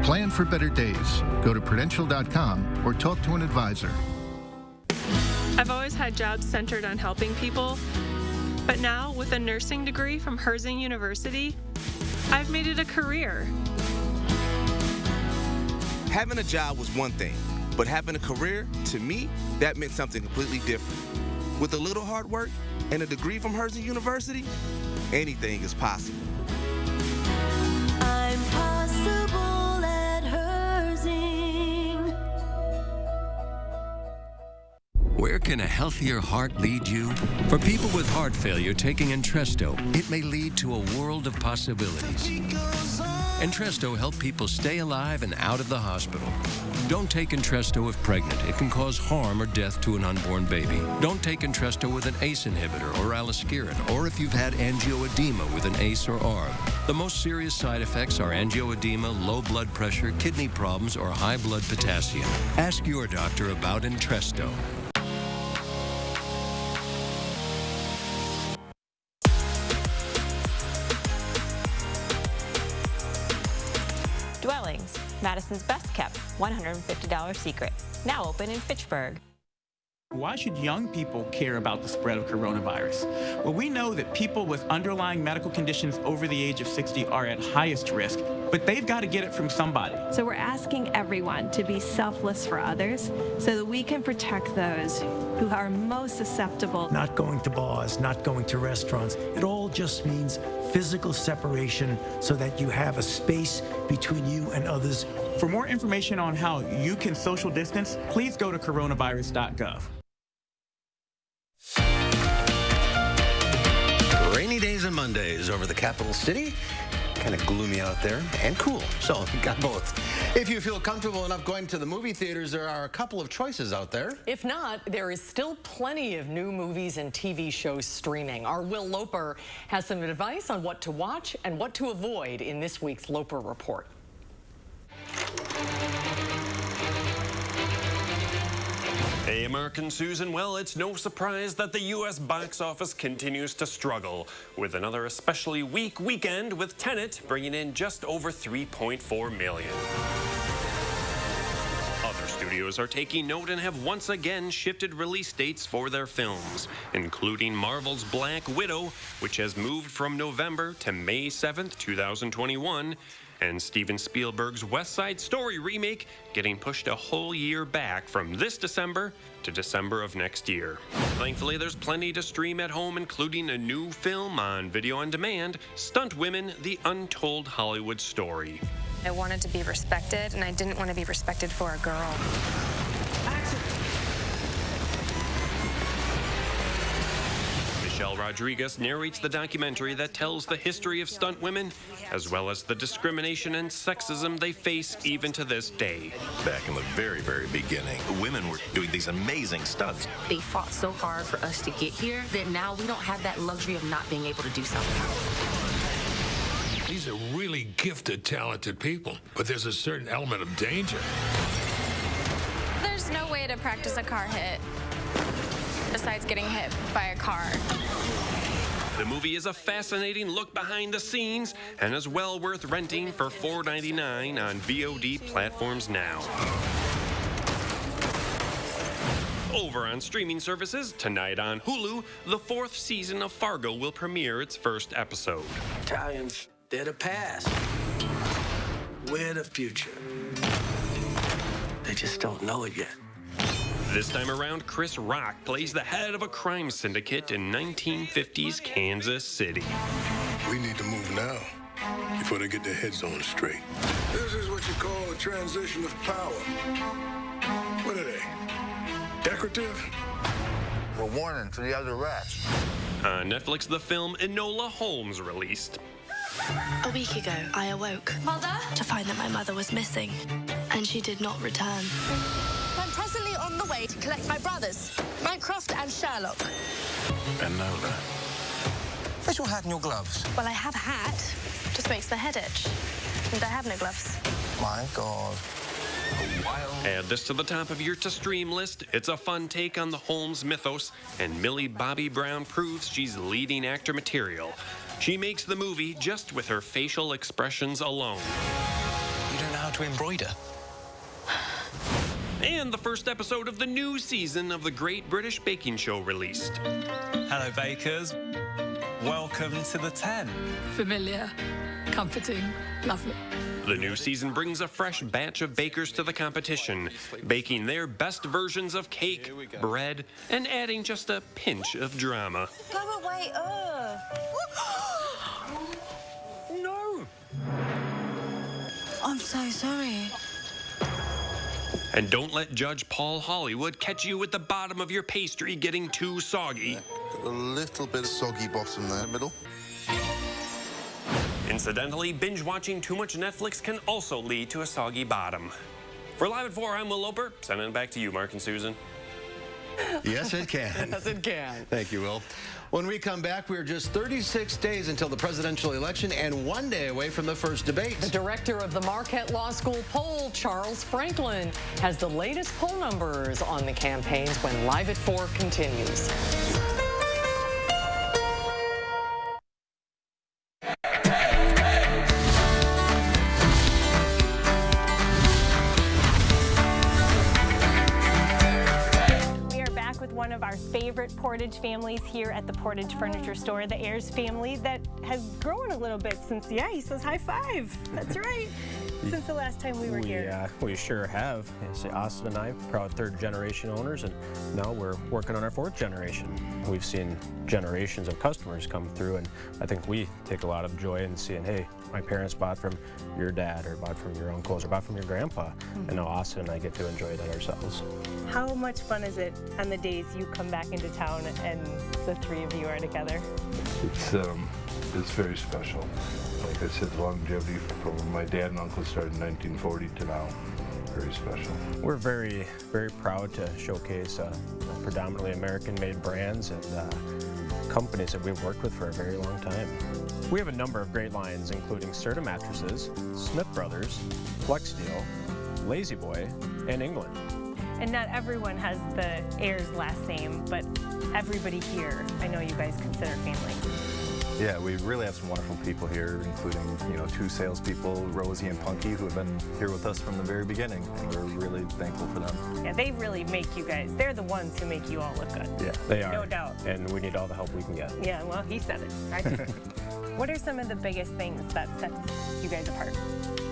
Plan for better days. Go to Prudential.com or talk to an advisor. I've always had jobs centered on helping people, but now with a nursing degree from Herzing University, I've made it a career. Having a job was one thing, but having a career, to me, that meant something completely different. With a little hard work and a degree from Herzing University, anything is possible. I'm possible at Herzing. Where can a healthier heart lead you? For people with heart failure taking Entresto, it may lead to a world of possibilities. Entresto helps people stay alive and out of the hospital. Don't take Entresto if pregnant. It can cause harm or death to an unborn baby. Don't take Entresto with an ACE inhibitor or aliskiren, or if you've had angioedema with an ACE or ARB. The most serious side effects are angioedema, low blood pressure, kidney problems, or high blood potassium. Ask your doctor about Entresto. Dwellings, Madison's best kept $150 secret. Now open in Fitchburg. Why should young people care about the spread of coronavirus? Well, we know that people with underlying medical conditions over the age of 60 are at highest risk, but they've got to get it from somebody. So we're asking everyone to be selfless for others so that we can protect those who are most susceptible. Not going to bars, not going to restaurants. It all just means physical separation so that you have a space between you and others. For more information on how you can social distance, please go to coronavirus.gov. Rainy days and Mondays over the capital city. Kind of gloomy out there and cool. So we got both. If you feel comfortable enough going to the movie theaters, there are a couple of choices out there. If not, there is still plenty of new movies and TV shows streaming. Our Will Loper has some advice on what to watch and what to avoid in this week's Loper Report. Hey American Susan, well, it's no surprise that the U.S. box office continues to struggle, with another especially weak weekend with Tenet bringing in just over $3.4 million. Other studios are taking note and have once again shifted release dates for their films, including Marvel's Black Widow, which has moved from November to May 7th, 2021, and Steven Spielberg's West Side Story remake getting pushed a whole year back from this December to December of next year. Thankfully, there's plenty to stream at home, including a new film on video on demand, Stunt Women, The Untold Hollywood Story. I wanted to be respected, and I didn't want to be respected for a girl. Michelle Rodriguez narrates the documentary that tells the history of stunt women, as well as the discrimination and sexism they face even to this day. Back in the very, very beginning, women were doing these amazing stunts. They fought so hard for us to get here that now we don't have that luxury of not being able to do something. These are really gifted, talented people, but there's a certain element of danger. There's no way to practice a car hit besides getting hit by a car. The movie is a fascinating look behind the scenes and is well worth renting for $4.99 on VOD platforms now. Over on streaming services, tonight on Hulu, the 4th season of Fargo will premiere its first episode. Italians, they're the past. We're the future. They just don't know it yet. This time around, Chris Rock plays the head of a crime syndicate in 1950s Kansas City. We need to move now before they get their heads on straight. This is what you call a transition of power. What are they? Decorative? A warning to the other rats. On Netflix, the film Enola Holmes released. A week ago, I awoke to find that my mother was missing, and she did not return. I'm presently on the way to collect my brothers, Mycroft and Sherlock. Enola. Where's your hat and your gloves? Well, I have a hat, just makes the head itch, and I have no gloves. My God. Add this to the top of your to-stream list. It's a fun take on the Holmes mythos, and Millie Bobby Brown proves she's leading actor material. She makes the movie just with her facial expressions alone. You don't know how to embroider. And the first episode of the new season of the Great British Baking Show released. Hello, bakers. Welcome to the 10. Familiar, comforting, lovely. The new season brings a fresh batch of bakers to the competition, baking their best versions of cake, bread, and adding just a pinch of drama. Go away, No. I'm so sorry. And don't let Judge Paul Hollywood catch you at the bottom of your pastry getting too soggy. Got a little bit of soggy bottom there in the middle. Incidentally, binge-watching too much Netflix can also lead to a soggy bottom. For Live at 4, I'm Will Loper. Sending it back to you, Mark and Susan. Yes, it can. Yes, it can. Thank you, Will. When we come back, we're just 36 days until the presidential election and 1 day away from the first debate. The director of the Marquette Law School poll, Charles Franklin, has the latest poll numbers on the campaigns when Live at 4 continues. One of our favorite Portage families here at the Portage Furniture Store, the Ayers family, that has grown a little bit since, he says high five. That's right. Since the last time we were here. We sure have. Austin and I, proud third-generation owners, and now we're working on our fourth generation. We've seen generations of customers come through, and I think we take a lot of joy in seeing, hey, my parents bought from your dad, or bought from your uncles, or bought from your grandpa, and now Austin and I get to enjoy that ourselves. How much fun is it on the days you come back into town and the three of you are together? It's very special. Like I said, the longevity from my dad and uncle started in 1940 to now. Very special. We're very, very proud to showcase predominantly American-made brands and companies that we've worked with for a very long time. We have a number of great lines, including Serta Mattresses, Smith Brothers, Flex Steel, Lazy Boy, and England. And not everyone has the Ayers last name, but everybody here, I know you guys consider family. Yeah, we really have some wonderful people here, including, two salespeople, Rosie and Punky, who have been here with us from the very beginning, and we're really thankful for them. Yeah, they really make you guys, they're the ones who make you all look good. Yeah, they are. No doubt. And we need all the help we can get. Yeah, well, he said it, right? What are some of the biggest things that sets you guys apart?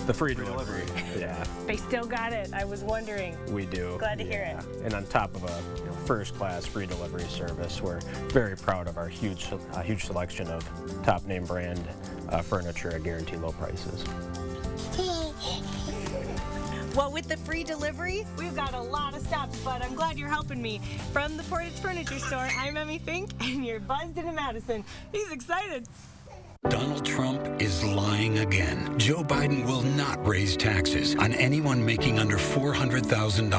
The free delivery. Yeah. They still got it. I was wondering. We do. Glad to hear it. And on top of a first-class free delivery service, we're very proud of our huge selection of top-name brand furniture at guaranteed low prices. Well, with the free delivery, we've got a lot of stops, but I'm glad you're helping me. From the Portage Furniture Store, I'm Emmy Fink, and you're buzzed into Madison. He's excited. Donald Trump is lying again. Joe Biden will not raise taxes on anyone making under $400,000.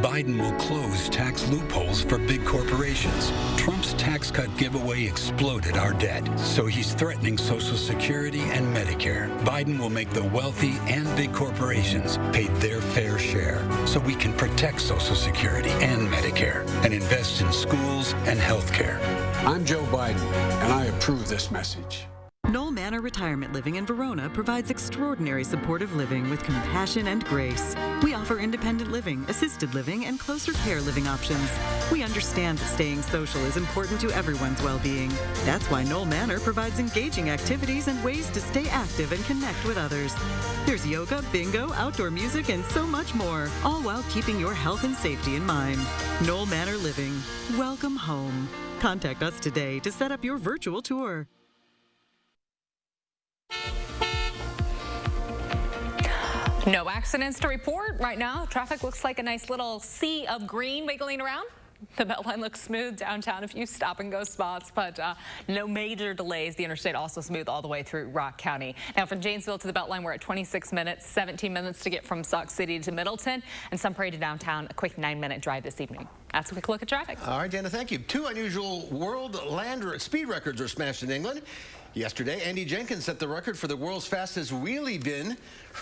Biden will close tax loopholes for big corporations. Trump's tax cut giveaway exploded our debt, so he's threatening Social Security and Medicare. Biden will make the wealthy and big corporations pay their fair share, so we can protect Social Security and Medicare and invest in schools and health care. I'm Joe Biden, and I approve this message. Noel Manor Retirement Living in Verona provides extraordinary supportive living with compassion and grace. We offer independent living, assisted living, and closer care living options. We understand that staying social is important to everyone's well-being. That's why Knoll Manor provides engaging activities and ways to stay active and connect with others. There's yoga, bingo, outdoor music, and so much more, all while keeping your health and safety in mind. Knoll Manor Living. Welcome home. Contact us today to set up your virtual tour. No accidents to report right now. Traffic looks like a nice little sea of green wiggling around. The Beltline looks smooth downtown, a few stop-and-go spots, but no major delays. The interstate also smooth all the way through Rock County. Now, from Janesville to the Beltline, we're at 26 minutes, 17 minutes to get from Sauk City to Middleton, and Sun Prairie to downtown, a quick 9-minute drive this evening. That's a quick look at traffic. All right, Dana, thank you. 2 unusual world land speed records are smashed in England. Yesterday, Andy Jenkins set the record for the world's fastest wheelie bin,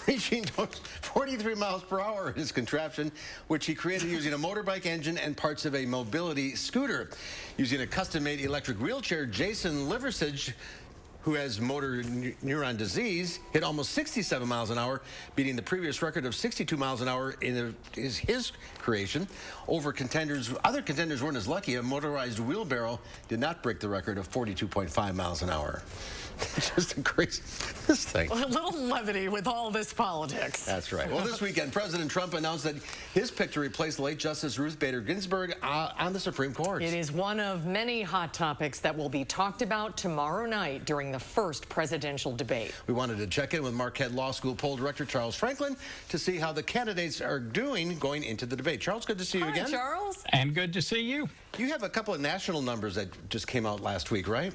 reaching 43 miles per hour in his contraption, which he created using a motorbike engine and parts of a mobility scooter. Using a custom-made electric wheelchair, Jason Liversidge, who has motor neuron disease, hit almost 67 miles an hour, beating the previous record of 62 miles an hour in his creation. Other contenders weren't as lucky. A motorized wheelbarrow did not break the record of 42.5 miles an hour. Just a crazy, this thing. Well, a little levity with all this politics. That's right. Well, this weekend, President Trump announced that his pick to replace late Justice Ruth Bader Ginsburg on the Supreme Court. It is one of many hot topics that will be talked about tomorrow night during the first presidential debate. We wanted to check in with Marquette Law School poll director Charles Franklin to see how the candidates are doing going into the debate. Charles, good to see you again. Hi, Charles. And good to see you. You have a couple of national numbers that just came out last week, right?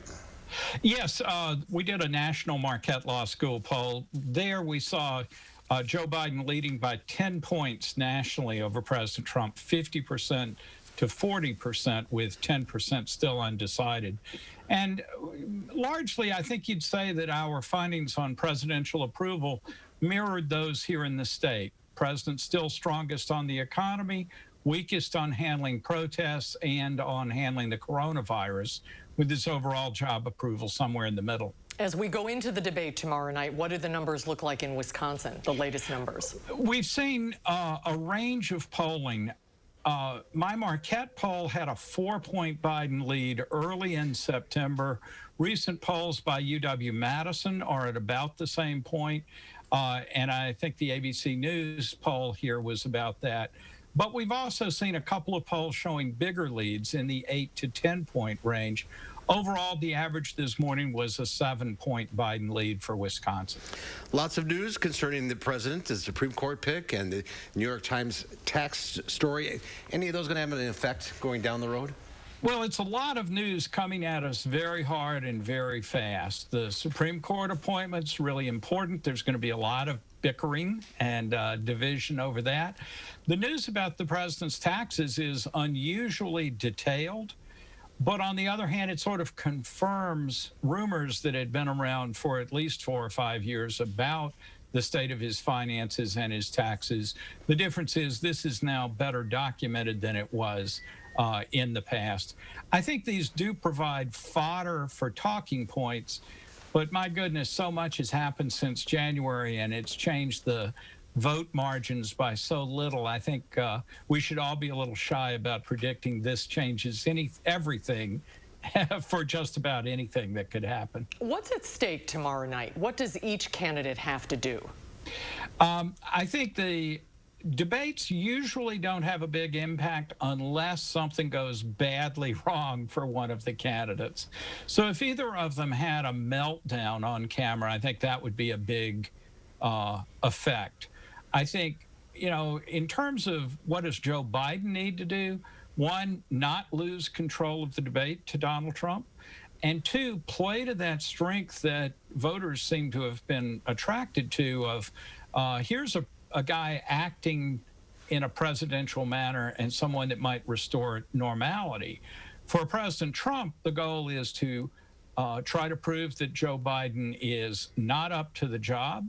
Yes, we did a national Marquette Law School poll. There we saw Joe Biden leading by 10 points nationally over President Trump, 50% to 40%, with 10% still undecided. And largely, I think you'd say that our findings on presidential approval mirrored those here in the state. President still strongest on the economy, weakest on handling protests and on handling the coronavirus, with his overall job approval somewhere in the middle. As we go into the debate tomorrow night, what do the numbers look like in Wisconsin, the latest numbers? We've seen a range of polling. My Marquette poll had a 4-point Biden lead early in September. Recent polls by UW-Madison are at about the same point. And I think the ABC News poll here was about that. But we've also seen a couple of polls showing bigger leads in the 8 to 10-point range. Overall, the average this morning was a 7-point Biden lead for Wisconsin. Lots of news concerning the president, the Supreme Court pick, and the New York Times tax story. Any of those going to have an effect going down the road? Well, it's a lot of news coming at us very hard and very fast. The Supreme Court appointment's really important. There's going to be a lot of bickering and division over that. The news about the president's taxes is unusually detailed, but on the other hand, it sort of confirms rumors that had been around for at least 4 or 5 years about the state of his finances and his taxes. The difference is this is now better documented than it was in the past. I think these do provide fodder for talking points, but my goodness, so much has happened since January, and it's changed the vote margins by so little. I think we should all be a little shy about predicting this changes everything for just about anything that could happen. What's at stake tomorrow night? What does each candidate have to do? I think the debates usually don't have a big impact unless something goes badly wrong for one of the candidates. So if either of them had a meltdown on camera, I think that would be a big effect. I think, you know, in terms of what does Joe Biden need to do, one, not lose control of the debate to Donald Trump, and two, play to that strength that voters seem to have been attracted to of here's a guy acting in a presidential manner and someone that might restore normality. For President Trump, the goal is to try to prove that Joe Biden is not up to the job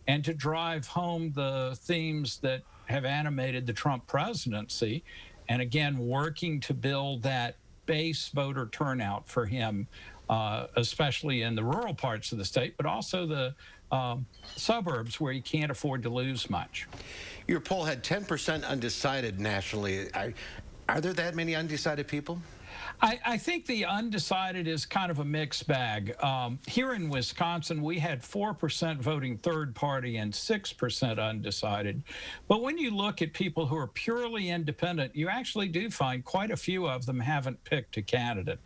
and to drive home the themes that have animated the Trump presidency. And again, working to build that base voter turnout for him especially in the rural parts of the state, but also the suburbs where you can't afford to lose much. Your poll had 10% undecided nationally. Are there that many undecided people? I think the undecided is kind of a mixed bag. Here in Wisconsin, we had 4% voting third party and 6% undecided. But when you look at people who are purely independent, you actually do find quite a few of them haven't picked a candidate.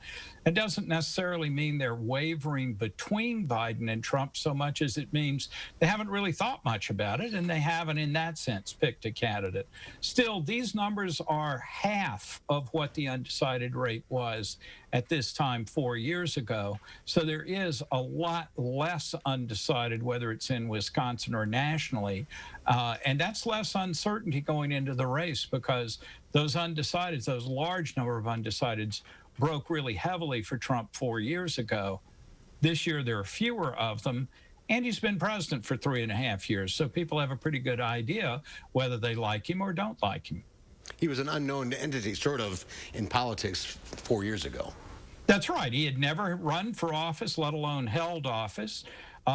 It doesn't necessarily mean they're wavering between Biden and Trump so much as it means they haven't really thought much about it, and they haven't, in that sense, picked a candidate. Still, these numbers are half of what the undecided rate was at this time 4 years ago. So there is a lot less undecided, whether it's in Wisconsin or nationally. And that's less uncertainty going into the race, because those undecideds, those large number of undecideds, broke really heavily for Trump 4 years ago. This year, there are fewer of them, and he's been president for 3.5 years. So people have a pretty good idea whether they like him or don't like him. He was an unknown entity, sort of, in politics 4 years ago. That's right. He had never run for office, let alone held office.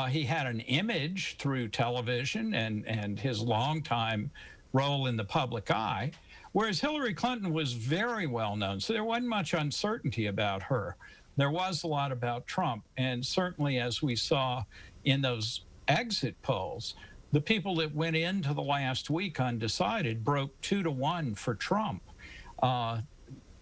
He had an image through television and his longtime role in the public eye, whereas Hillary Clinton was very well known. So there wasn't much uncertainty about her. There was a lot about Trump. And certainly, as we saw in those exit polls, the people that went into the last week undecided broke 2-to-1 for Trump,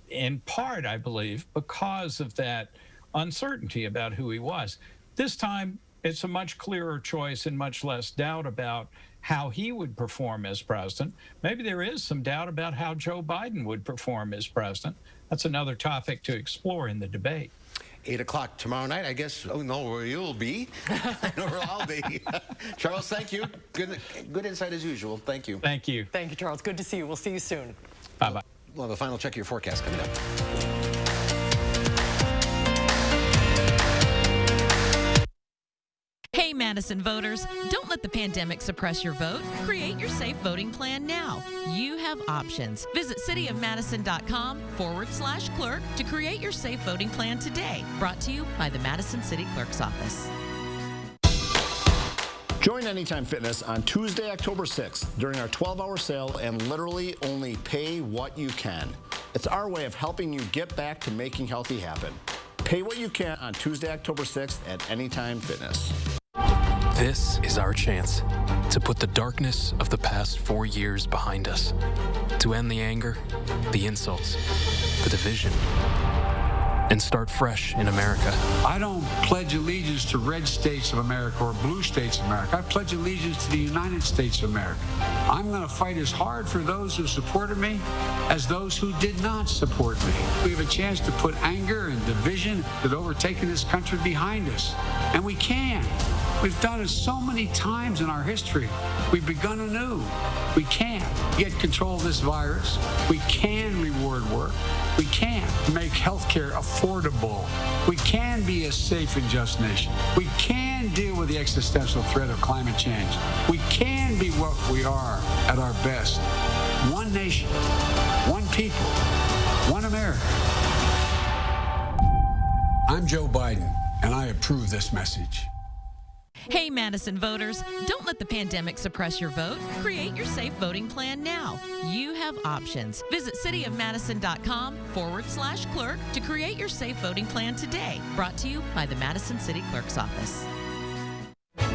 in part, I believe, because of that uncertainty about who he was. This time, it's a much clearer choice and much less doubt about how he would perform as president. Maybe there is some doubt about how Joe Biden would perform as president. That's another topic to explore in the debate. 8 o'clock tomorrow night, I guess. Oh, no, where you'll be. I know where I'll be. Charles, thank you. Good insight as usual. Thank you. Thank you. Thank you, Charles. Good to see you. We'll see you soon. Bye-bye. We'll have a final check of your forecast coming up. Hey, Madison voters, don't let the pandemic suppress your vote. Create your safe voting plan now. You have options. Visit cityofmadison.com/clerk to create your safe voting plan today. Brought to you by the Madison City Clerk's Office. Join Anytime Fitness on Tuesday, October 6th during our 12-hour sale and literally only pay what you can. It's our way of helping you get back to making healthy happen. Pay what you can on Tuesday, October 6th at Anytime Fitness. This is our chance to put the darkness of the past 4 years behind us, to end the anger, the insults, the division, and start fresh in America. I don't pledge allegiance to red states of America or blue states of America. I pledge allegiance to the United States of America. I'm going to fight as hard for those who supported me as those who did not support me. We have a chance to put anger and division that have overtaken this country behind us. And we can. We've done it so many times in our history. We've begun anew. We can get control of this virus. We can reward work. We can make healthcare affordable. We can be a safe and just nation. We can deal with the existential threat of climate change. We can be what we are at our best. One nation, one people, one America. I'm Joe Biden, and I approve this message. Hey, Madison voters, don't let the pandemic suppress your vote. Create your safe voting plan now. You have options. Visit cityofmadison.com/clerk to create your safe voting plan today. Brought to you by the Madison City Clerk's Office.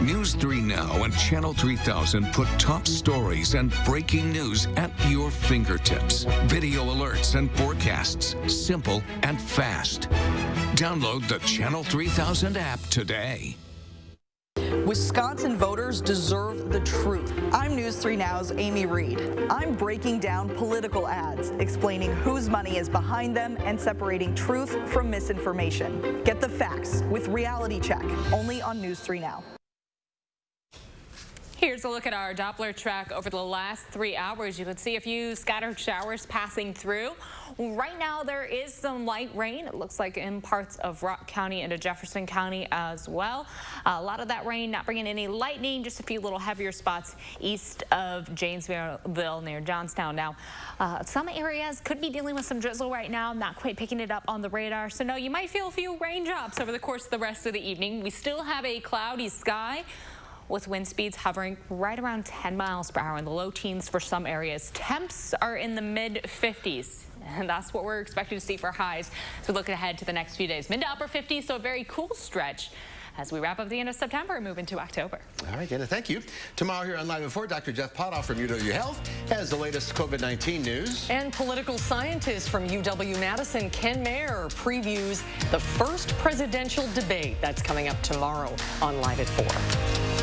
News 3 Now and Channel 3000 put top stories and breaking news at your fingertips. Video alerts and forecasts, simple and fast. Download the Channel 3000 app today. Wisconsin voters deserve the truth. I'm News 3 Now's Amy Reed. I'm breaking down political ads, explaining whose money is behind them and separating truth from misinformation. Get the facts with Reality Check, only on News 3 Now. Here's a look at our Doppler track over the last 3 hours. You can see a few scattered showers passing through. Right now, there is some light rain. It looks like in parts of Rock County and Jefferson County as well. A lot of that rain not bringing any lightning, just a few little heavier spots east of Janesville near Johnstown. Now, some areas could be dealing with some drizzle right now, not quite picking it up on the radar. So no, you might feel a few raindrops over the course of the rest of the evening. We still have a cloudy sky, with wind speeds hovering right around 10 miles per hour in the low teens for some areas. Temps are in the mid-50s, and that's what we're expecting to see for highs as we look ahead to the next few days. Mid to upper 50s, so a very cool stretch as we wrap up the end of September and move into October. All right, Dana, thank you. Tomorrow here on Live at 4, Dr. Jeff Potoff from UW Health has the latest COVID-19 news. And political scientist from UW-Madison, Ken Mayer, previews the first presidential debate. That's coming up tomorrow on Live at 4.